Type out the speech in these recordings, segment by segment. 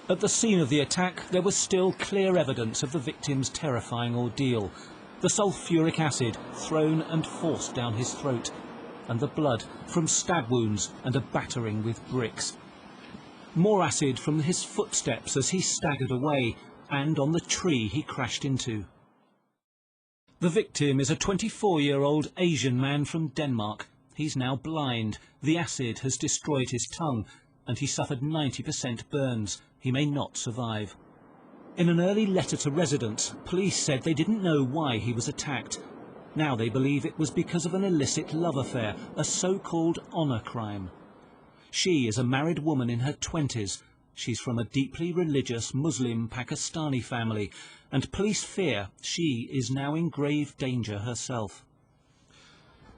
At the scene of the attack, there was still clear evidence of the victim's terrifying ordeal. The sulphuric acid thrown and forced down his throat, and the blood from stab wounds and a battering with bricks. More acid from his footsteps as he staggered away, and on the tree he crashed into. The victim is a 24-year-old Asian man from Denmark. He's now blind. The acid has destroyed his tongue, and he suffered 90% burns. He may not survive. In an early letter to residents, police said they didn't know why he was attacked. Now they believe it was because of an illicit love affair, a so-called honour crime. She is a married woman in her 20s. She's from a deeply religious Muslim Pakistani family, and police fear she is now in grave danger herself.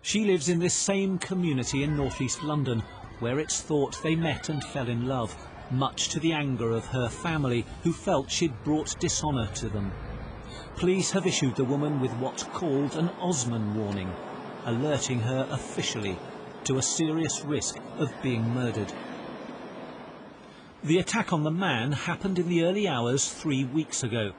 She lives in this same community in northeast London, where it's thought they met and fell in love, much to the anger of her family, who felt she'd brought dishonour to them. Police have issued the woman with what's called an Osman warning, alerting her officially to a serious risk of being murdered. The attack on the man happened in the early hours 3 weeks ago.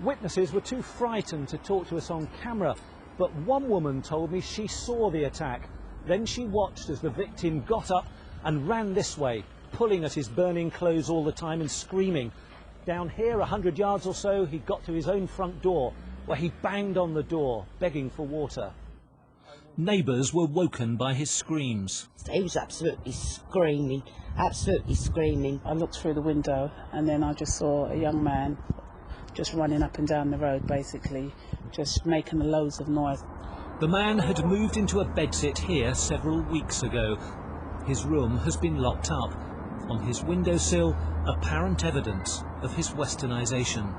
Witnesses were too frightened to talk to us on camera, but one woman told me she saw the attack. Then she watched as the victim got up and ran this way, pulling at his burning clothes all the time and screaming. Down here, 100 yards or so, he got to his own front door, where he banged on the door, begging for water. Neighbours were woken by his screams. He was absolutely screaming, absolutely screaming. I looked through the window and then I just saw a young man just running up and down the road, basically, just making loads of noise. The man had moved into a bedsit here several weeks ago. His room has been locked up. On his windowsill, apparent evidence of his westernisation.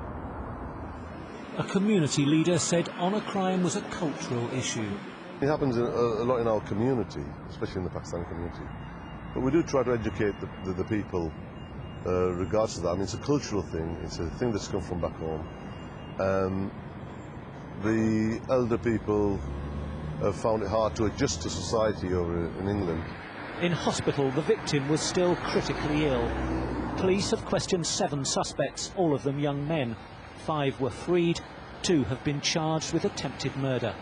A community leader said honour crime was a cultural issue. It happens a lot in our community, especially in the Pakistani community. But we do try to educate the people regards to that. I mean, it's a cultural thing. It's a thing that's come from back home. The elder people have found it hard to adjust to society over in England. In hospital, the victim was still critically ill. Police have questioned 7 suspects, all of them young men. 5 were freed, 2 have been charged with attempted murder.